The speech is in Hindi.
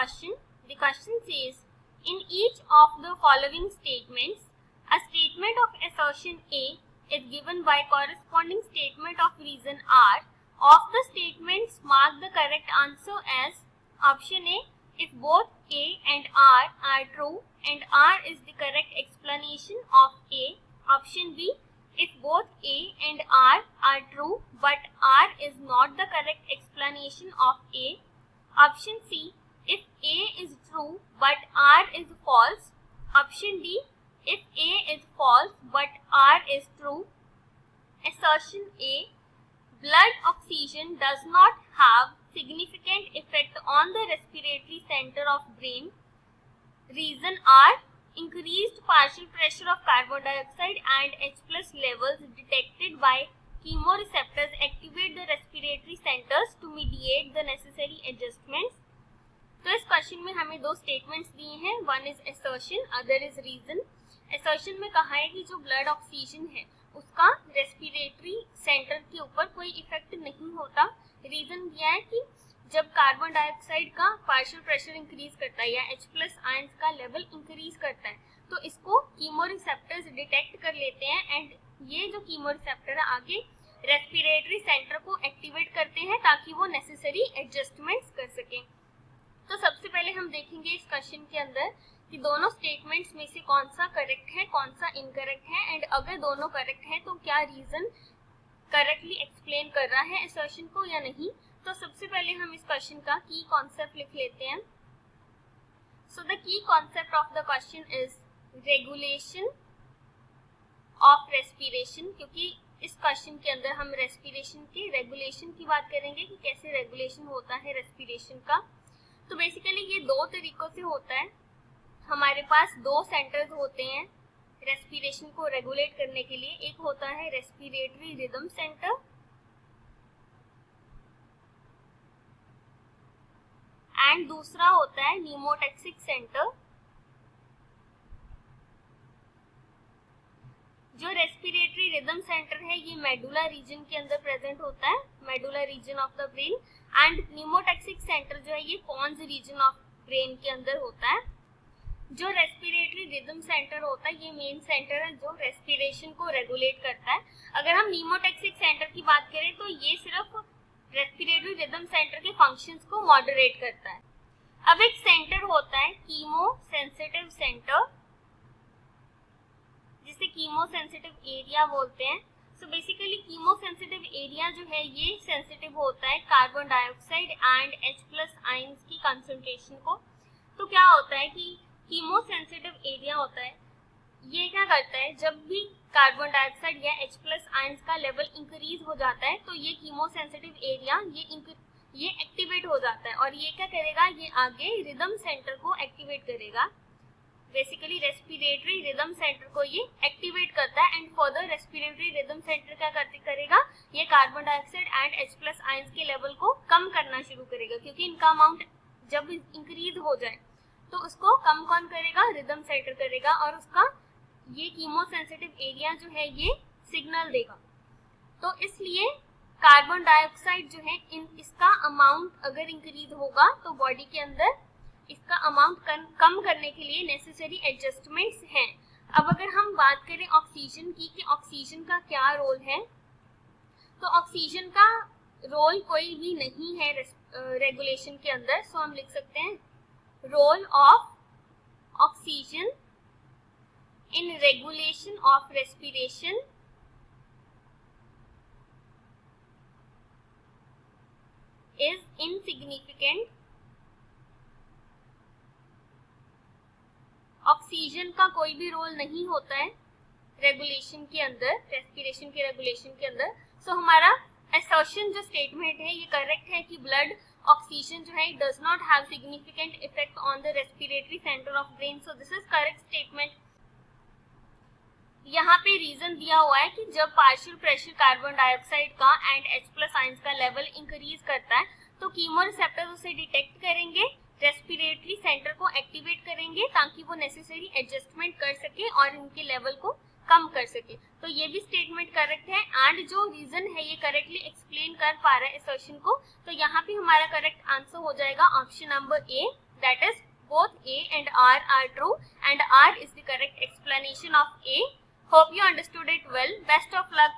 question. The question says, in each of the following statements, a statement of assertion A is given by corresponding statement of reason R. Of the statements, mark the correct answer as option A, if both A and R are true and R is the correct explanation of A. Option B, if both A and R are true but R is not the correct explanation of A. Option C, if A is true but R is false. Option D, if A is false but R is true. Assertion A, blood oxygen does not have significant effect on the respiratory center of brain. Reason R, increased partial pressure of carbon dioxide and H+ levels detected by chemoreceptors activate the respiratory centers to mediate the necessary adjustments. तो इस क्वेश्चन में हमें दो स्टेटमेंट्स दिए हैं, one is assertion, other is reason. Assertion में कहा है कि जो ब्लड ऑक्सीजन है उसका रेस्पिरेटरी सेंटर के ऊपर कोई इफेक्ट नहीं होता. रीजन दिया है कि जब कार्बन डाइऑक्साइड का पार्शियल प्रेशर इंक्रीज करता है या H+ आयंस का लेवल इंक्रीज करता है तो इसको कीमोरिसेप्टर्स डिटेक्ट कर लेते हैं एंड ये जो कीमोरिसेप्टर है आगे रेस्पिरेटरी सेंटर को एक्टिवेट करते हैं ताकि वो नेसेसरी एडजस्टमेंट्स कर सकें. तो सबसे पहले हम देखेंगे इस क्वेश्चन के अंदर कि दोनों स्टेटमेंट्स में से कौन सा करेक्ट है कौन सा इनकरेक्ट है एंड अगर दोनों करेक्ट हैं तो क्या रीजन करेक्टली एक्सप्लेन कर रहा है असर्शन को या नहीं. तो सबसे पहले हम इस क्वेश्चन का की कॉन्सेप्ट लिख लेते हैं. So the key concept of the question is regulation of respiration, क्योंकि इस क्वेश्चन के अंदर हम रेस्पिरेशन के रेगुलेशन की बात करेंगे कि कैसे रेगुलेशन होता है रेस्पिरेशन का. तो बेसिकली ये दो तरीकों से होता है. हमारे पास दो सेंटर्स होते हैं रेस्पिरेशन को रेगुलेट करने के लिए. एक होता है रेस्पिरेटरी रिदम सेंटर एंड दूसरा होता है न्यूमोटैक्सिक सेंटर. जो रेस्पिरेटरी रिदम सेंटर है ये मेडुला रीजन के अंदर प्रेजेंट होता है, medulla reason of the brain. And pneumotaxic centre जो है ये पोन्स रीजन ऑफ ब्रेन के अंदर होता है. जो रेस्पिरेटरी रिदम सेंटर होता है ये मेन सेंटर है जो रेस्पिरेशन को रेगुलेट करता है. अगर हम न्यूमोटैक्सिक सेंटर की बात करें तो ये सिर्फ रेस्पिरेटरी रिदम सेंटर के फंक्शंस को मॉडरेट करता है. अब एक सेंटर होता है कीमो सेंसिटिव सेंटर, जिसे कीमो सेंसिटिव एरिया बोलते हैं. So basically chemo sensitive area जो है ये सेंसिटिव होता है carbon dioxide and H+ ions की कंसंट्रेशन को. तो क्या होता है कि कीमो सेंसिटिव एरिया होता है ये क्या करता है, जब भी कार्बन डाइऑक्साइड या H+ आयंस का लेवल इंक्रीज हो जाता है तो ये कीमो सेंसिटिव एरिया ये एक्टिवेट हो जाता है और ये क्या करेगा, ये आगे रिदम सेंटर को एक्टिवेट करेगा. बेसिकली रेस्पिरेटरी रिदम सेंटर को ये एक्टिवेट करता है and further respiratory rhythm centre क्या करेगा, ये carbon dioxide and H+ ions के लेवल को कम करना शुरू करेगा, क्योंकि इनका अमाउंट जब इंक्रीज हो जाए तो उसको कम कौन करेगा, रिदम सेंटर करेगा और उसका ये कीमो सेंसिटिव एरिया जो है ये सिग्नल देगा. तो इसलिए कार्बन डाइऑक्साइड जो है इसका अमाउंट अगर इंक्रीज होगा तो बॉडी के अंदर इसका अमाउंट कम करने के लिए नेसेसरी एडजस्टमेंट्स हैं. अब अगर हम बात करें ऑक्सीजन की कि ऑक्सीजन का क्या रोल है, तो ऑक्सीजन का रोल कोई भी नहीं है रेगुलेशन के अंदर. सो हम लिख सकते हैं role of oxygen in regulation of respiration is insignificant. Oxygen का कोई भी रोल नहीं होता है रेगुलेशन के अंदर, रेस्पिरेशन के रेगुलेशन के अंदर. सो हमारा असर्शन जो स्टेटमेंट है ये करेक्ट है कि ब्लड ऑक्सीजन जो है it does not have significant effect on the respiratory centre of brain. So this is correct statement. यहाँ पे रीजन दिया हुआ है कि जब पार्शियल प्रेशर कार्बन डाइऑक्साइड का एंड H+ आयंस का लेवल इंक्रीज करता है तो कीमोरिसेप्टर्स उसे डिटेक्ट करेंगे, रेस्पिरेटरी सेंटर को एक्टिवेट करेंगे ताकि वो नेसेसरी एडजस्टमेंट कर सके और इनके लेवल को कम कर सके. तो ये भी स्टेटमेंट करेक्ट है एंड जो रीजन है ये करेक्टली एक्सप्लेन कर पा रहा है असर्शन को. तो यहाँ पे हमारा करेक्ट आंसर हो जाएगा option number A, that is both A and R are true and R is the correct explanation of A. Hope you understood it well. Best of luck.